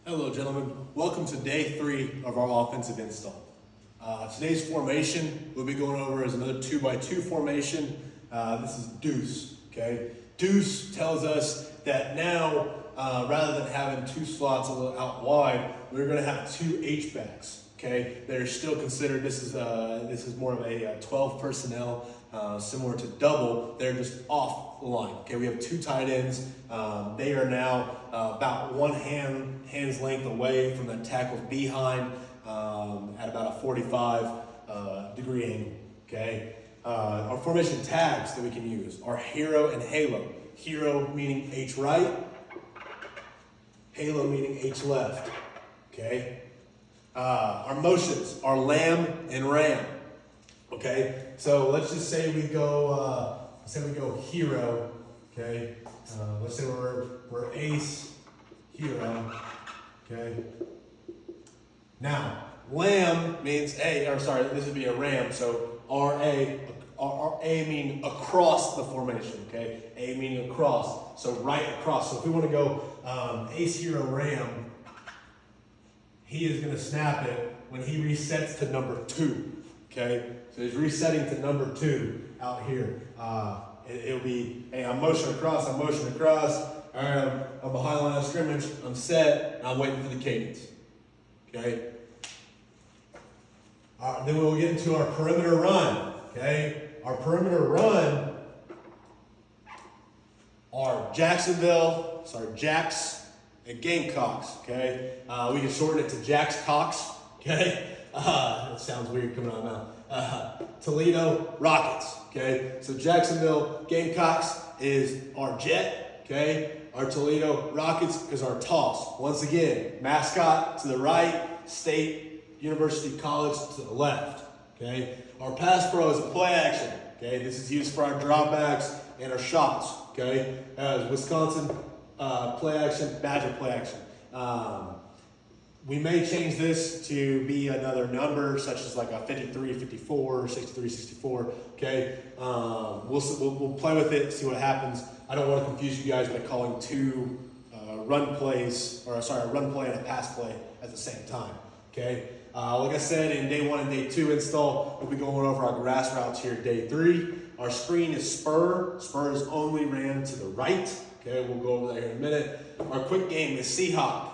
Hello, gentlemen. Welcome to day 3 of our offensive install. Today's formation we'll be going over is another 2x2 formation. This is Deuce. Okay, Deuce tells us that now rather than having 2 slots out wide, we're going to have 2 H-backs. Okay, they're still considered. This is more of a 12 personnel, similar to double. They're just off the line. Okay, we have 2 tight ends. They are now about one hand's length away from the tackle's behind at about a 45 degree angle. Okay, our formation tags that we can use are hero and halo. Hero meaning H right, halo meaning H left. Okay. Our motions are lamb and ram. Okay, so let's just say we go hero. Okay, let's say we're ace hero. Okay. Now lamb means this would be a ram. So RA meaning across the formation. Okay, A meaning across. So right across. So if we want to go ace hero ram, he is going to snap it when he resets to number 2. Okay, so he's resetting to number 2 out here. It'll be, hey, I'm motioning across. All right, I'm behind the line of scrimmage. I'm set, and I'm waiting for the cadence. Okay. Then we'll get into our perimeter run. Okay, our perimeter run are Jacks and Gamecocks. Okay, we can shorten it to Jacks Cox. Okay, that sounds weird coming out of my mouth. Toledo Rockets. Okay, so Jacksonville Gamecocks is our jet. Okay, our Toledo Rockets is our toss. Once again, mascot to the right, state, university, college to the left. Okay, our pass pro is a play action. Okay, this is used for our dropbacks and our shots. Okay, Wisconsin play action, Badger play action. We may change this to be another number, such as like a 53, 54, 63, 64. Okay, we'll play with it, see what happens. I don't want to confuse you guys by calling 2 run plays, a run play and a pass play at the same time. Okay, like I said, in day 1 and day 2 install, we'll be going over our grass routes here. Day 3, our screen is spur. Spur is only ran to the right. Okay, we'll go over that here in a minute. Our quick game is Seahawk.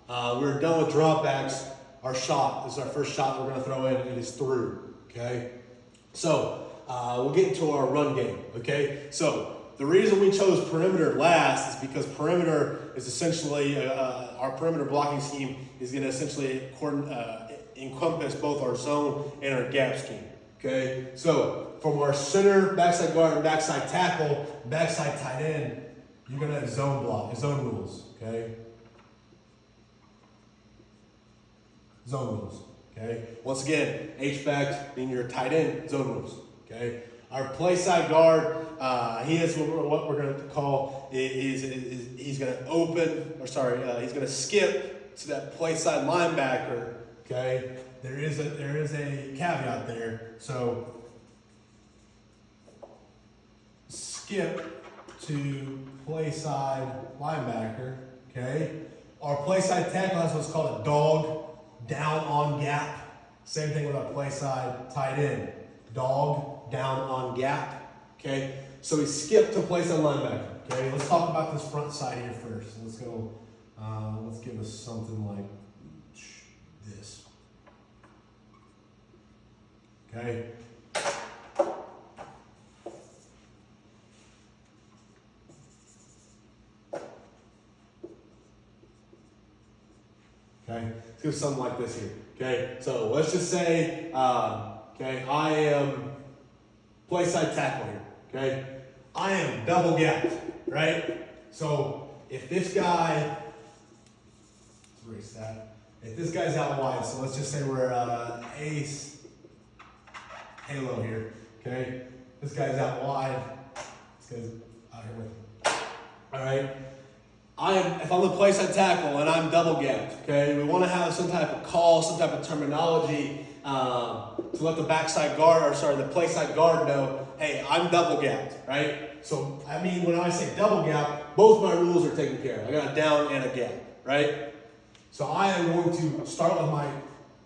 We're done with dropbacks. Our shot, this is our first shot we're going to throw in. It is through. Okay, so we'll get into our run game. Okay, so the reason we chose perimeter last is because perimeter is essentially our perimeter blocking scheme is going to essentially encompass both our zone and our gap scheme. Okay, so from our center, backside guard, and backside tackle, backside tight end, you're going to have zone block, zone rules, okay? Zone rules, okay? Once again, H-back being your tight end, zone rules, okay? Our play side guard, he is what we're going to call, he's going to he's going to skip to that play side linebacker, okay? There is a caveat there, so skip to play side linebacker, okay? Our play side tackle, that's what's called a dog, down on gap. Same thing with our play side tight end, dog, down on gap, okay? So we skip to play side linebacker, okay? Let's talk about this front side here first. Let's go, let's give us something like this, okay? Okay, let's do something like this here. Okay, so let's just say, I am play side tackle here. Okay, I am double gapped, right? So if this guy, let's erase that. If this guy's out wide, so let's just say we're ace halo here. Okay, this guy's out wide. This guy's out here with me. All right. If I'm the play side tackle and I'm double gapped, okay, we want to have some type of call, some type of terminology to let the backside guard, the play side guard know, hey, I'm double gapped, right? So, I mean, when I say double gap, both my rules are taken care of. I got a down and a gap, right? So I am going to start with my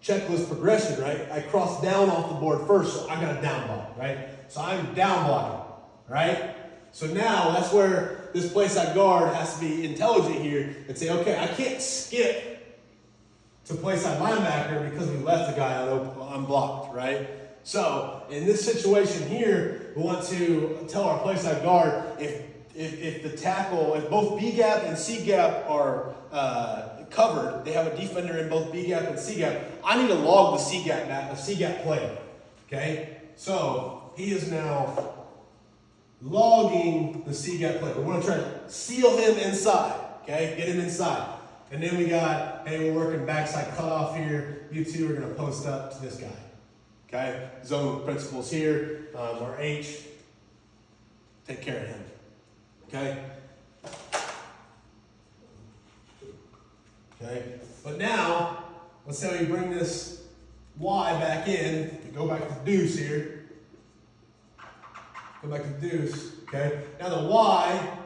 checklist progression, right? I cross down off the board first, so I got a down block, right? So I'm down blocking, right? So now that's where this play side guard has to be intelligent here and say, okay, I can't skip to play side linebacker because we left the guy unblocked, right? So in this situation here, we want to tell our play side guard if the tackle, if both B gap and C gap are covered, they have a defender in both B gap and C gap, I need to log the C gap play, okay? So he is now logging the C gap play. We're going to try to seal him inside, okay? Get him inside. And then we got, hey, we're working backside cutoff here. You two are going to post up to this guy, okay? Zone principles here. Our H, take care of him, okay? Okay, but now, let's say we bring this Y back in. We go back to Deuce here. Go back to Deuce, okay? Now the Y,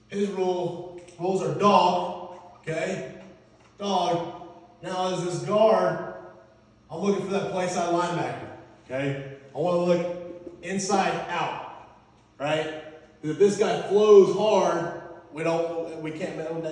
his rules are dog, okay? Dog. Now as this guard, I'm looking for that play side linebacker, okay? I want to look inside out, right? If this guy flows hard, we can't let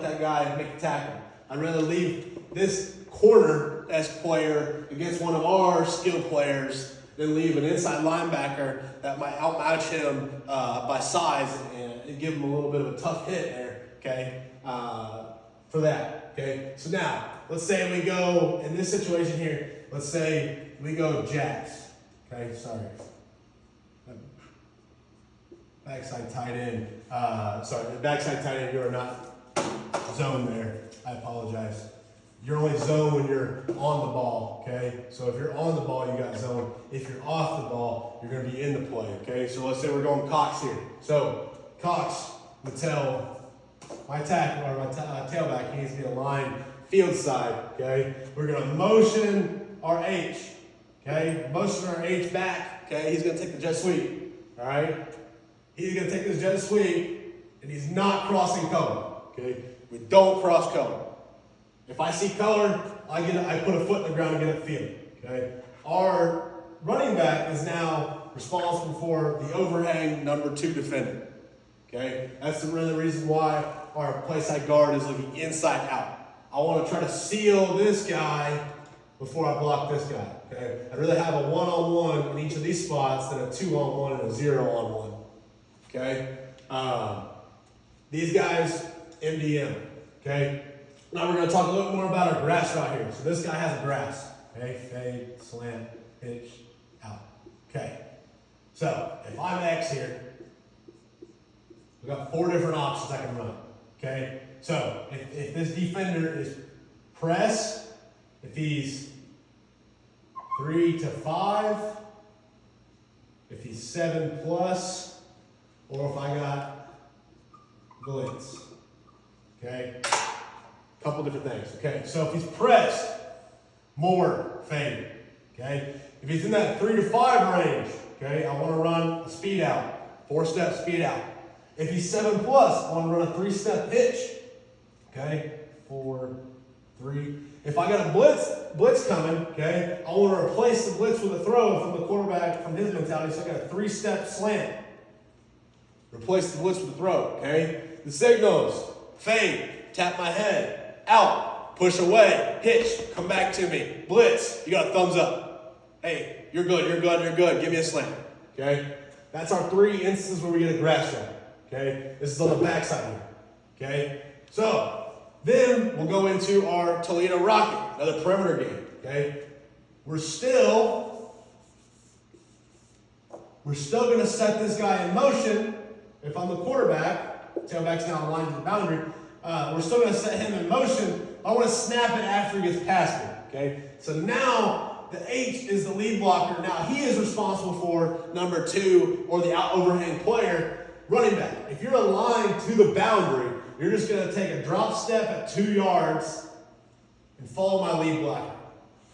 that guy make a tackle. I'd rather leave this corner as player against one of our skilled players than leave an inside linebacker that might outmatch him by size and give him a little bit of a tough hit there, okay, for that, okay? So now, let's say we go, in this situation here, let's say we go jacks, okay, sorry. Backside tight end, backside tight end, you are not zoned there. I apologize. You're only zoned when you're on the ball, okay? So if you're on the ball, you got zoned. If you're off the ball, you're going to be in the play, okay? So let's say we're going Cox here. So Cox would tell my tackle or my tailback, he needs to be aligned field side, okay? We're going to motion our H, okay? Motion our H back, okay? He's going to take the jet sweep, all right? He's going to take this jet sweep, and he's not crossing color, okay? We don't cross color. If I see color, I put a foot in the ground and get upfield, okay? Our running back is now responsible for the overhang number 2 defender, okay? That's really the reason why our play side guard is looking inside out. I want to try to seal this guy before I block this guy, okay? I'd rather have a 1-on-1 in each of these spots than a 2-on-1 and a 0-on-1. Okay, these guys, MDM, okay? Now we're going to talk a little more about our grass route here. So this guy has a grass, okay? Fade, slant, pitch, out, okay? So if I'm X here, we've got 4 different options I can run, okay? So if this defender is press, if he's 3 to 5, if he's 7+, or if I got blitz, okay? Couple different things, okay? So if he's pressed, more fade, okay? If he's in that 3 to 5 range, okay, I want to run a speed out, 4-step speed out. If he's 7+, I want to run a 3-step pitch, okay? 4, 3. If I got a blitz coming, okay, I want to replace the blitz with a throw from the quarterback, from his mentality, so I got a 3-step slant. Replace the blitz with the throw, okay? The signals, fade, tap my head, out, push away, hitch, come back to me, blitz, you got a thumbs up. Hey, you're good, give me a slant, okay? That's our 3 instances where we get a grass route, okay? This is on the backside here, okay? So, then we'll go into our Toledo Rocket, another perimeter game, okay? We're still gonna set this guy in motion. If I'm the quarterback, tailback's now aligned to the boundary, we're still going to set him in motion. I want to snap it after he gets past me, okay? So now the H is the lead blocker. Now he is responsible for number 2 or the out overhang player, running back. If you're aligned to the boundary, you're just going to take a drop step at 2 yards and follow my lead blocker,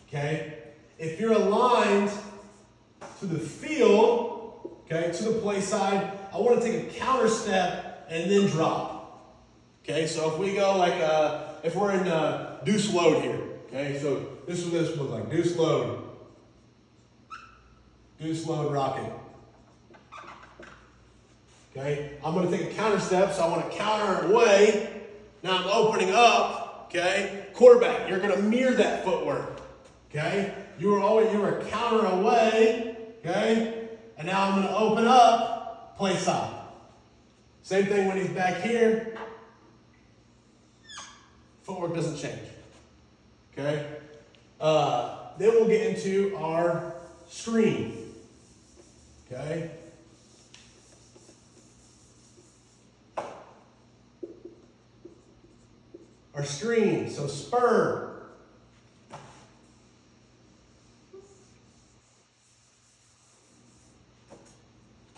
okay? If you're aligned to the field, okay, to the play side, I want to take a counter step and then drop. Okay, so if we go like, if we're in Deuce load here, okay, so this is what this would look like, Deuce load rocket. Okay, I'm going to take a counter step, so I want to counter away. Now I'm opening up, okay? Quarterback, you're going to mirror that footwork, okay? You were counter away, okay? And now I'm going to open up, play side. Same thing when he's back here. Footwork doesn't change, okay? Then we'll get into our screen, okay? Our screen, so spur.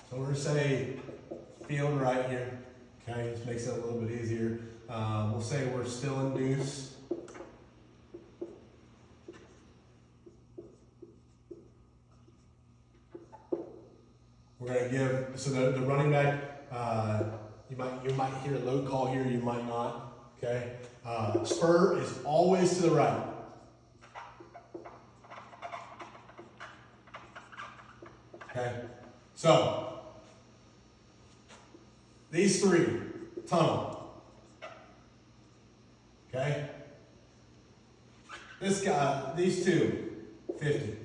So we're going to say field right here. Okay, just makes it a little bit easier. We'll say we're still in Deuce. We're going to give, so the running back, you might hear a load call here, you might not. Okay, spur is always to the right. Okay, so these three, tunnel. Okay, this guy, these two, 50.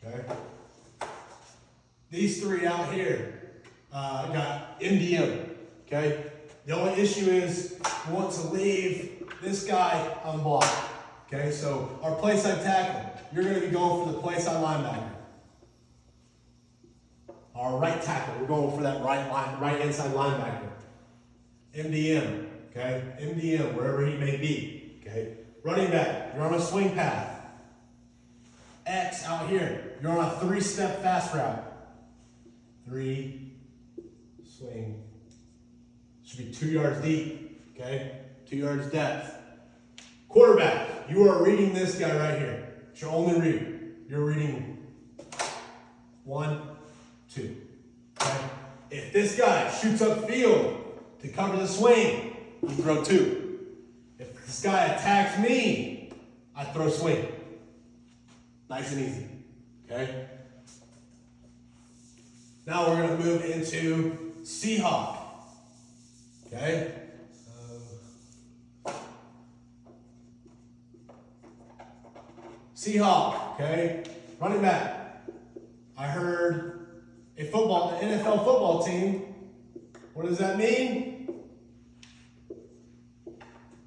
Okay. These three out here got MDM. Okay. The only issue is we want to leave this guy unblocked. Okay. So our play side tackle, you're going to be going for the play side linebacker. Our right tackle, we're going for that right inside linebacker. MDM. Okay. MDM, wherever he may be. Okay. Running back, you're on a swing path. X out here, you're on a 3-step fast route. 3, swing. Should be 2 yards deep, okay? 2 yards depth. Quarterback, you are reading this guy right here. It's your only read. You're reading 1, 2, okay? If this guy shoots upfield to cover the swing, you throw 2. If this guy attacks me, I throw swing. Nice and easy, okay? Now we're going to move into Seahawk, okay? Seahawk, okay? Running back. I heard an NFL football team. What does that mean?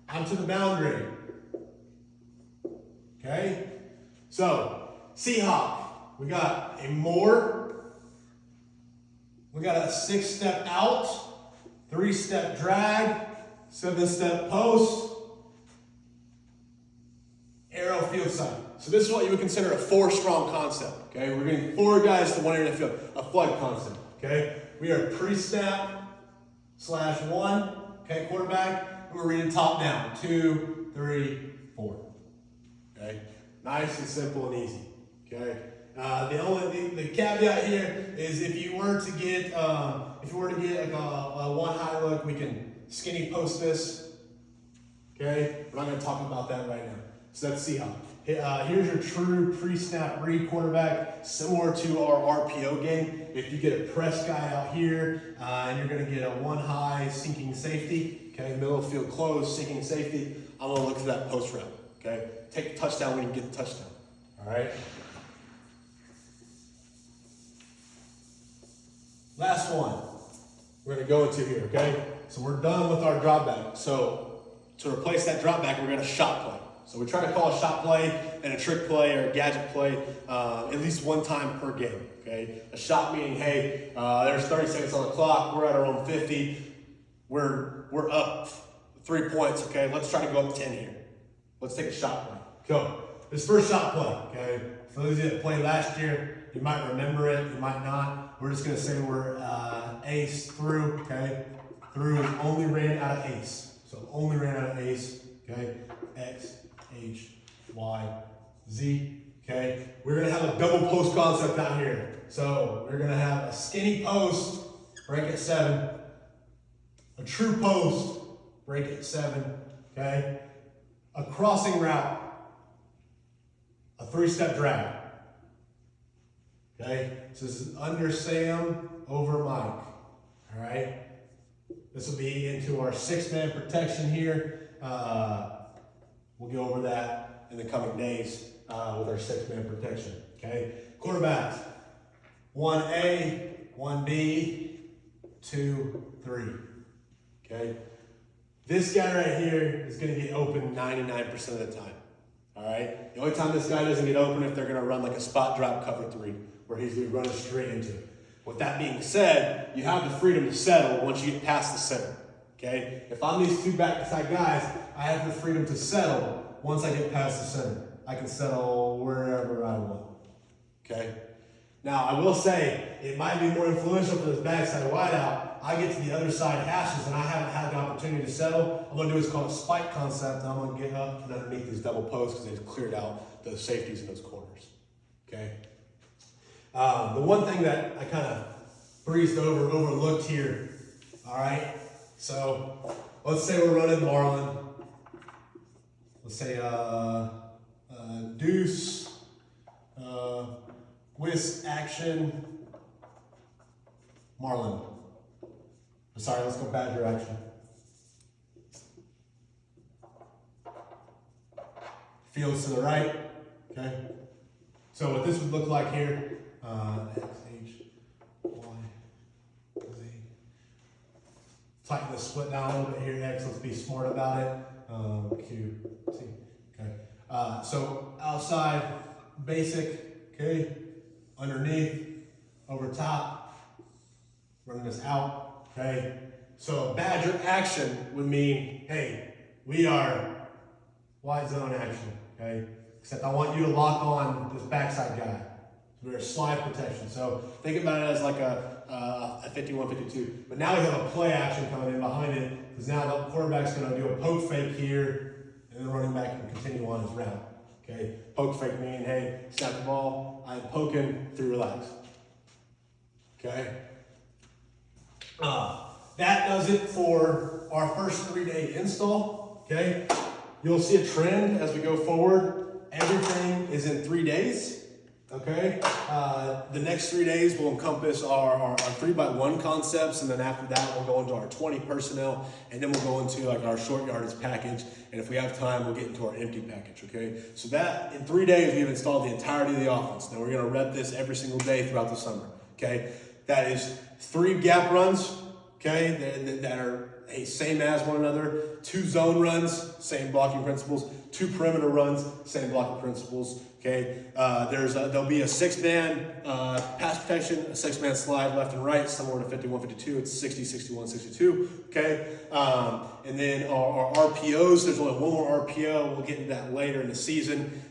I'm to the boundary, okay? So, Seahawk, we got a more, we got a 6-step out, 3-step drag, 7-step post, arrow field side. So this is what you would consider a 4-strong concept, okay? We're getting 4 guys to 1 area of the field, a flood concept, okay? We are pre-snap /1, okay, quarterback, and we're reading top down, 2, 3, 4, okay? Nice and simple and easy, okay? The caveat here is if you were to get like a 1 high look, we can skinny post this, okay? We're not going to talk about that right now. So that's Seahawk. Here's your true pre-snap read quarterback, similar to our RPO game. If you get a press guy out here, and you're going to get a 1 high sinking safety, okay, middle of the field closed, sinking safety, I'm going to look for that post route, okay? Take the touchdown when you get the touchdown, all right? Last one we're going to go into here, okay? So we're done with our drop back. So to replace that drop back, we're going to shot play. So we try to call a shot play and a trick play or a gadget play at least 1 time per game, okay? A shot meaning, hey, there's 30 seconds on the clock, we're at our own 50, we're up 3 points, okay? Let's try to go up 10 here. Let's take a shot play. Go. This first shot play, okay? For those of you that played last year, you might remember it, you might not. We're just going to say we're ace through, okay? Through only ran out of ace. So only ran out of ace, okay? X, H, Y, Z, Okay, we're gonna have a double post concept down here. So we're gonna have a skinny post, break at 7, a true post, break at 7, okay? A crossing route, a 3-step drag. Okay, so this is under Sam, over Mike. All right, this will be into our 6-man protection here. We'll go over that in the coming days with our 6-man protection. Okay, quarterbacks 1A, 1B, 2, 3. Okay, this guy right here is going to get open 99% of the time. All right, the only time this guy doesn't get open if they're going to run like a spot drop cover 3, where he's going to run it straight into it. With that being said, you have the freedom to settle once you get past the center. Okay, if I'm these 2 backside guys, I have the freedom to settle once I get past the center. I can settle wherever I want. Okay. Now I will say it might be more influential for this backside wideout. I get to the other side hashes and I haven't had the opportunity to settle. I'm going to do what's called a spike concept. I'm going to get up and underneath these double posts because they've cleared out those safeties in those corners. Okay. The one thing that I kind of overlooked here. All right. So let's say we're running Marlin. Let's say Deuce, whisk action, Marlin. Sorry, let's go Badger action. Fields to the right, okay? So what this would look like here, X, H, Y, Z. Tighten the split down a little bit here, X, let's be smart about it. Q, T, okay. So outside, basic, okay? Underneath, over top, running this out. Okay, so Badger action would mean, hey, we are wide zone action, okay? Except I want you to lock on this backside guy. So we're slide protection. So think about it as like a 51-52. But now we have a play action coming in behind it, because now the quarterback's going to do a poke fake here, and the running back can continue on his route. Okay, poke fake meaning, hey, snap the ball, I'm poking, through relax. Okay. That does it for our first 3-day install, okay? You'll see a trend as we go forward. Everything is in 3 days, okay? The next 3 days will encompass our 3x1 concepts, and then after that, we'll go into our 20 personnel, and then we'll go into like our short yardage package, and if we have time, we'll get into our empty package, okay? So that, in 3 days, we've installed the entirety of the offense. Now we're gonna rep this every single day throughout the summer, okay? That is 3 gap runs, okay, that are same as one another. 2 zone runs, same blocking principles. 2 perimeter runs, same blocking principles. Okay, there'll be a 6-man pass protection, a 6-man slide left and right, similar to 51-52. It's 60, 61, 62. Okay, and then our RPOs. There's only one more RPO. We'll get into that later in the season.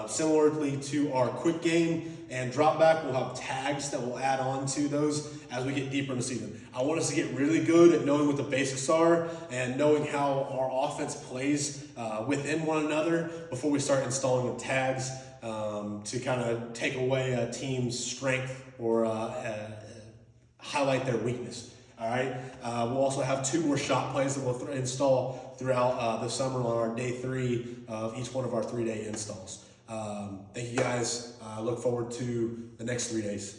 Similarly to our quick game and drop back, we'll have tags that we'll add on to those as we get deeper in the season. I want us to get really good at knowing what the basics are and knowing how our offense plays within one another before we start installing the tags to kind of take away a team's strength or highlight their weakness. All right. We'll also have 2 more shot plays that we'll install throughout the summer on our day 3 of each one of our 3-day installs. Thank you guys. I look forward to the next 3 days.